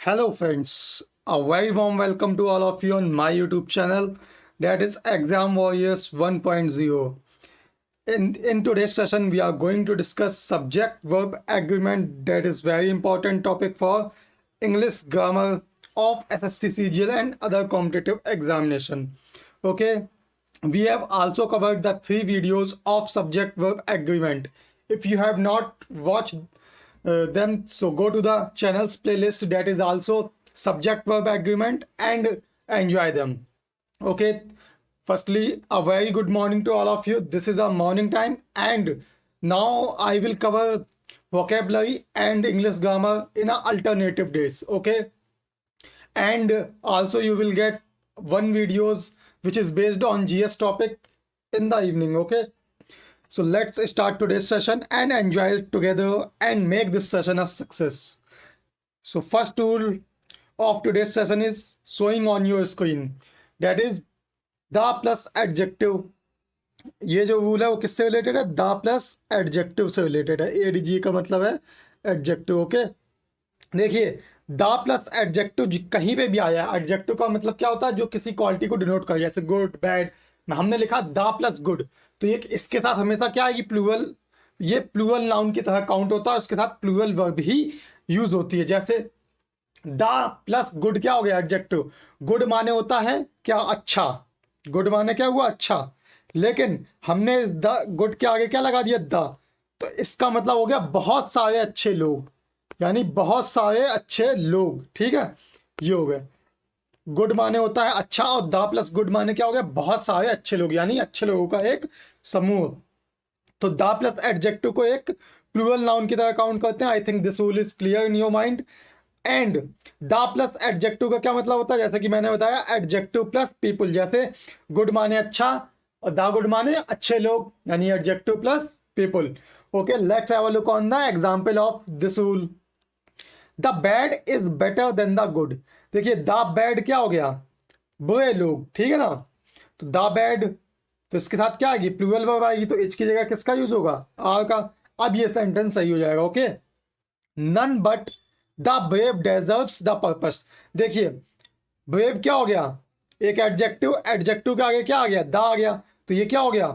Hello friends, a very warm welcome to all of you on my YouTube channel, that is Exam Warriors 1.0. In today's session we are going to discuss subject verb agreement, that is very important topic for English grammar of SSC CGL and other competitive examination. Okay, we have also covered the 3 videos of subject verb agreement. If you have not watched them, so go to the channel's playlist, that is also subject verb agreement, and enjoy them. Okay, firstly, a very good morning to all of you. This is our morning time, and now I will cover vocabulary and English grammar in a alternative days. Okay, and also you will get one videos which is based on GS topic in the evening. Okay, so let's start today's session and enjoy it together and make this session a success. So first tool of today's session is showing on your screen, that is the plus adjective. ये जो rule है वो किससे related है? The plus adjective से related है. ADG का मतलब है एडजेक्टिव. ओके, देखिए द प्लस एडजेक्टिव कहीं पे भी आया है. एडजेक्टिव का मतलब क्या होता है? जो किसी क्वालिटी को डिनोट करे, जैसे गुड, बैड. हमने लिखा द प्लस गुड, तो ये इसके साथ हमेशा क्या है? प्लूरल, ये प्लूरल नाउन की तरह काउंट होता है. उसके साथ प्लूरल वर्ब ही यूज होती है. जैसे द प्लस गुड क्या हो गया? एडजेक्टिव. गुड माने होता है क्या? अच्छा. गुड माने क्या हुआ? अच्छा. लेकिन हमने द गुड के आगे क्या लगा दिया? द. तो इसका मतलब हो गया बहुत सारे अच्छे लोग, यानी बहुत सारे अच्छे लोग. ठीक है, ये हो गए. गुड माने होता है अच्छा, और द प्लस गुड माने क्या हो गया? बहुत सारे अच्छे लोग, यानी अच्छे लोगों का एक समूह. तो द प्लस एडजेक्टिव को एक प्लूरल नाउन की तरह काउंट करते हैं. आई think this rule is clear in your mind. And the plus adjective का क्या मतलब होता है? जैसे कि मैंने बताया, एडजेक्टिव प्लस पीपल. जैसे गुड माने अच्छा और द गुड माने अच्छे लोग, यानी adjective plus people. Okay, let's have a look on the example of this rule. The bad is better than the good. देखिए द बैड क्या हो गया? बुरे लोग. ठीक है ना? तो द बैड, तो इसके साथ क्या आएगी? प्लूरल वर्ब आएगी. तो इच की जगह किसका यूज होगा? आर का. अब ये सेंटेंस सही हो जाएगा. Okay, none but the brave deserves the purpose. देखिए ब्रेव क्या हो गया? एक एडजेक्टिव. एडजेक्टिव के आगे क्या आ गया? द आ गया. तो ये क्या हो गया?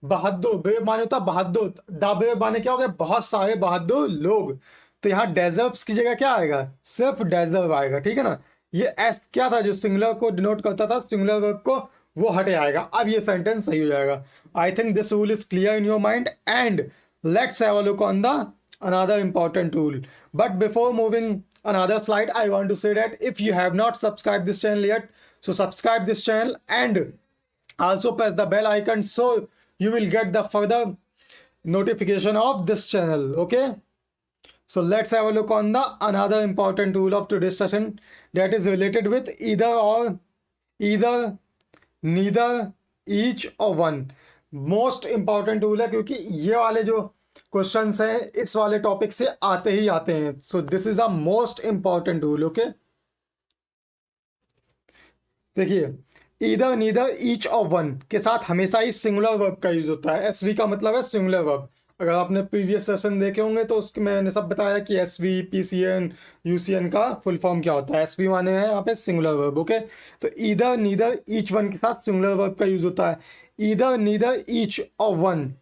बहादुर. ब्रेव माने होता बहादुर. द ब्रेव माने क्या हो गया? बहुत सारे बहादुर लोग. तो यहाँ डेजर्व्स की जगह क्या आएगा? सिर्फ डेजर्व आएगा. ठीक है ना? ये एस क्या था जो सिंगुलर को डिनोट करता था, सिंगुलर वर्ब को, वो हटे आएगा. अब ये सेंटेंस सही हो जाएगा. आई think this rule is clear in your mind, and let's have a look on the another important rule. But before moving another slide, I want to say that if you have not subscribed this channel yet, so subscribe this channel and also press the bell icon so you will get the further notification of this channel. Okay, so let's have a look on the another important rule of today's session, that is related with either or, either, neither, each or one. Most important rule है, क्योंकि ये वाले जो questions हैं इस वाले topic से आते ही आते हैं. So this is a most important rule. Okay, देखिए ईदर, नीदर, ईच और वन के साथ हमेशा ही सिंगुलर वर्ब का यूज होता है. एसवी का मतलब है सिंगुलर वर्ब. अगर आपने प्रीवियस सेशन देखे होंगे तो उसके मैंने सब बताया कि एसवी, पीसीएन, यूसीएन का फुल फॉर्म क्या होता है. एसवी माने हैं यहाँ पे सिंगुलर वर्ब. ओके, तो ईदर, नीदर, ईच, वन के साथ सिंगुलर वर्ब का यूज होता है. ईदर, नीदर, ईच और वन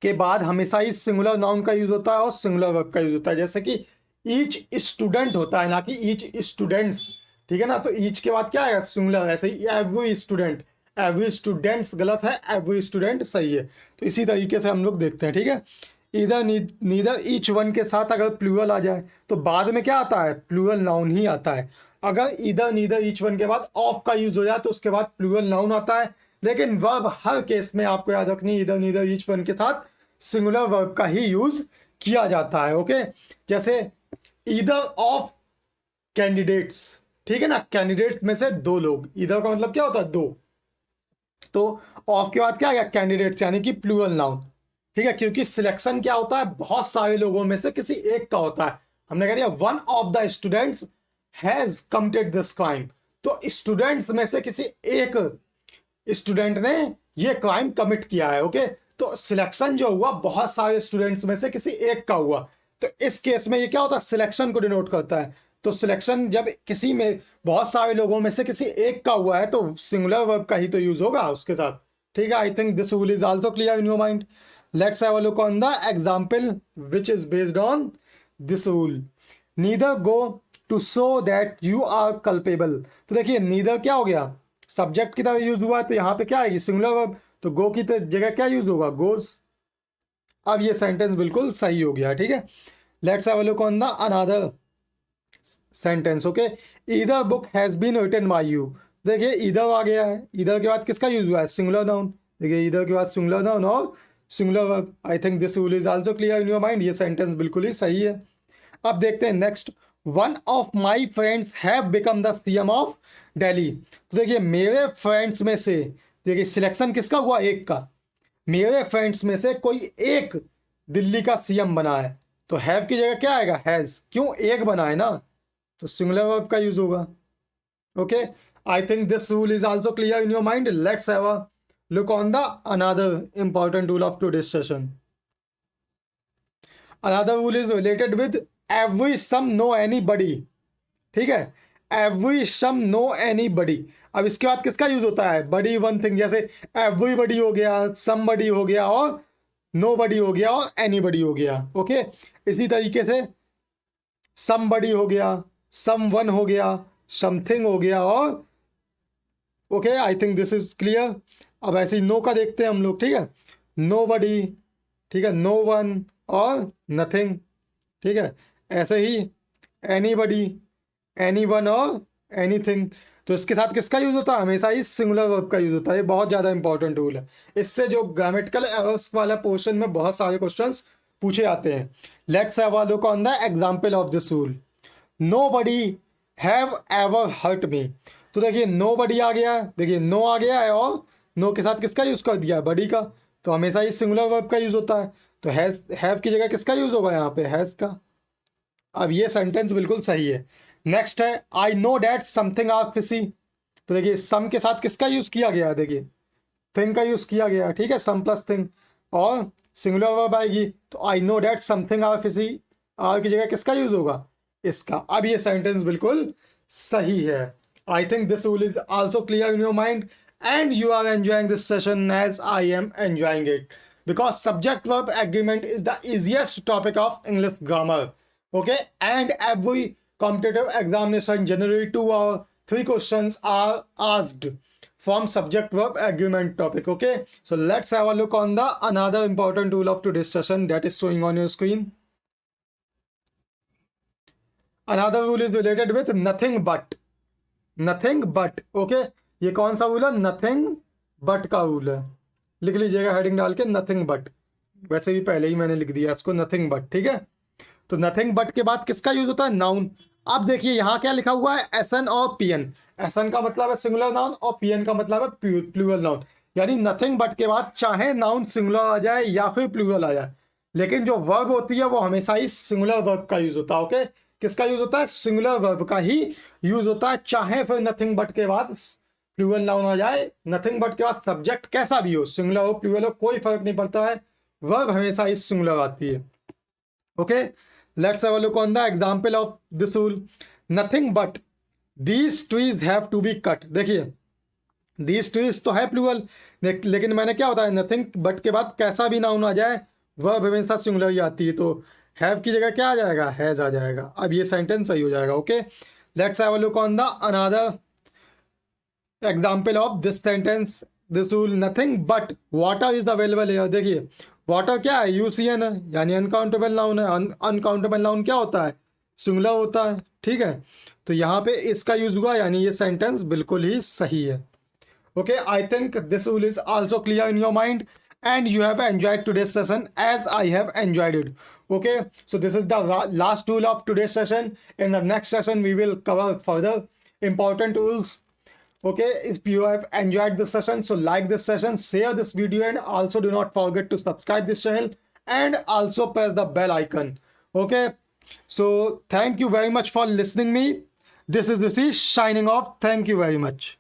के बाद हमेशा ही सिंगुलर नाउन का यूज होता है और सिंगुलर वर्ब का यूज होता है. जैसे कि ईच स्टूडेंट होता है, ना कि ईच स्टूडेंट्स. ठीक है ना? तो ईच के बाद क्या आएगा? सिंगुलर. ऐसे ही एवरी स्टूडेंट. एवरी स्टूडेंट्स गलत है, एवरी स्टूडेंट सही है. तो इसी तरीके से हम लोग देखते हैं. ठीक है, इधर नीदर, ईच, वन के साथ अगर प्लूरल आ जाए तो बाद में क्या आता है? प्लूरल नाउन ही आता है. अगर इधर, नीदर, ईच, वन के बाद ऑफ का यूज हो जाए तो उसके बाद प्लूरल नाउन आता है. लेकिन वर्ब हर केस में आपको याद रखनी, इधर, नीदर, ईच, वन के साथ सिंगुलर वर्ब का ही यूज किया जाता है. ओके, जैसे ईदर ऑफ कैंडिडेट्स. ठीक है ना? कैंडिडेट्स में से दो लोग. ईदर का मतलब क्या होता है? दो. तो ऑफ के बाद क्या आ गया? कैंडिडेट्स, यानी कि प्लूरल नाउन. ठीक है, क्योंकि सिलेक्शन क्या होता है? बहुत सारे लोगों में से किसी एक का होता है. हमने कह दिया one of the students has committed this crime. तो स्टूडेंट्स में से किसी एक स्टूडेंट ने ये क्राइम कमिट किया है. ओके, तो सिलेक्शन जो हुआ बहुत सारे स्टूडेंट्स में से किसी एक का हुआ. तो इस केस में ये क्या होता है? सिलेक्शन को डिनोट करता है. तो सिलेक्शन जब किसी में बहुत सारे लोगों में से किसी एक का हुआ है तो सिंगुलर वर्ब का ही तो यूज होगा उसके साथ, ठीक है। I think this rule is also clear in your mind. Let's have a look on the example which is based on this rule. Neither go to show that you are culpable. तो देखिए neither क्या हो गया, subject की तरह use हुआ है, तो यहाँ पे क्या आएगी सिंगुलर वर्ब, तो गो की जगह क्या यूज होगा, गोज। अब ये सेंटेंस बिल्कुल सही हो गया, ठीक है। Let's have a look on the another sentence. Okay, either book has been written by you. देखिए ईदर आ गया है, ईदर के बाद किसका यूज हुआ है, सिंगुलर नाउन। देखिए ईदर के बाद सिंगुलर नाउन और singular verb. I think this rule is also clear in your mind. ये सेंटेंस बिल्कुल ही सही है। अब देखते हैं next. One of my friends have become the CM of Delhi. तो देखिए मेरे फ्रेंड्स में से, देखिए सिलेक्शन किसका हुआ, एक का। मेरे फ्रेंड्स में से कोई एक दिल्ली का सीएम बना है, तो हैव की जगह क्या आएगा, हैज। क्यों, एक बना है ना, तो सिंगुलर वर्ब का यूज होगा। Okay, I think this rule is also clear in your mind. Let's have a look on the another important rule of today's session. Another rule is related with every some no anybody, ठीक है। Every some no anybody. अब इसके बाद किसका use होता है, body one thing, जैसे everybody हो गया, समबडी हो गया और नोबडी हो गया और एनीबॉडी हो गया। ओके, इसी तरीके से समबडी हो गया, समवन हो गया, समथिंग हो गया और okay, I think this is clear. अब ऐसे ही नो का देखते हैं हम लोग, ठीक है। नोबडी, ठीक है, नो वन और नथिंग, ठीक है। ऐसे ही एनीबडी, एनीवन और एनीथिंग। तो इसके साथ किसका यूज होता है, हमेशा ही सिंगुलर वर्ब का यूज होता है। ये बहुत ज्यादा इंपॉर्टेंट रूल है। इससे जो ग्रामेटिकल एरर्स वाला पोर्शन में बहुत सारे क्वेश्चंस पूछे जाते हैं। Let's have a look on the example of this rule. Nobody have ever hurt me. तो देखिए नोबडी आ गया है, देखिए नो आ गया है और नो के साथ किसका यूज कर दिया है, बडी का। तो हमेशा ही सिंगुलर वर्ब का यूज होता है। तो हैव की जगह किसका यूज होगा यहाँ पे, हैज का। अब ये सेंटेंस बिल्कुल सही है। नेक्स्ट है I know that something are fishy. तो देखिए सम के साथ किसका यूज किया गया है, देखिए थिंग का यूज किया गया है, ठीक है, सम प्लस थिंग और सिंगुलर वर्ब आएगी। तो I know that something are fishy, are की जगह किसका यूज होगा, इसका। अब ये सेंटेंस बिल्कुल सही है। I think this rule is also clear in your mind and you are enjoying this session as I am enjoying it, because subject verb agreement is the easiest topic of English grammar. Okay, and every competitive examination generally 2 or 3 questions are asked from subject verb agreement topic. Okay, so let's have a look on the another important rule of today's session that is showing on your screen. Another rule is related with nothing but, nothing but. Okay, ये कौन सा rule है, nothing but का rule है। लिख लीजिएगा heading डाल के, नथिंग बट। वैसे भी पहले ही मैंने लिख दिया इसको, नथिंग बट, ठीक है। तो नथिंग बट के बाद किसका यूज होता है, नाउन। अब देखिए यहाँ क्या लिखा हुआ है, एसन और पीएन। एसन का मतलब है सिंगुलर नाउन और पीएन का मतलब है प्लूरल नाउन। यानी नथिंग बट के बाद चाहे नाउन सिंगुलर आ जाए या फिर प्लूरल आ जाए, लेकिन जो वर्ब होती है वो हमेशा ही सिंगुलर वर्ब का यूज होता है। ओके, किसका यूज होता है, सिंगुलर वर्ब का ही यूज होता है, चाहे फिर नथिंग बट के बाद प्लूरल नाउन आ जाए। नथिंग बट के बाद सब्जेक्ट कैसा भी हो, सिंगुलर हो प्लूरल हो, कोई फर्क नहीं पड़ता है, वर्ब हमेशा ही सिंगुलर आती है। Okay, let's have a look on the example of this rule. Nothing but these trees have to be cut. देखिए दीज ट्रीज तो है प्लूरल, लेकिन मैंने क्या बताया, नथिंग बट के बाद कैसा भी नाउन आ जाए वर्ब हमेशा सिंगुलर ही आती है। तो हैव की जगह क्या आ जाएगा, हैज आ जाएगा। अब ये सेंटेंस सही हो जाएगा। Okay, let's have a look on the another example of this sentence, this rule, nothing but water is available here। देखिए वाटर क्या है, यूसीएन है, यानी अनकाउंटेबल नाउन है। अनकाउंटेबल नाउन क्या होता है, सिंगुलर होता है, ठीक है। तो यहाँ पे इसका यूज हुआ, यानी ये सेंटेंस बिल्कुल ही सही है। Okay, I think this rule is also clear in your mind and you have enjoyed today's session as I have enjoyed it. Okay, so this is the last rule of today's session. In the next session we will cover further important rules. Okay, if you have enjoyed this session, so like this session, share this video, and also do not forget to subscribe this channel and also press the bell icon. Okay, so thank you very much for listening me. This is Rishi signing off. Thank you very much.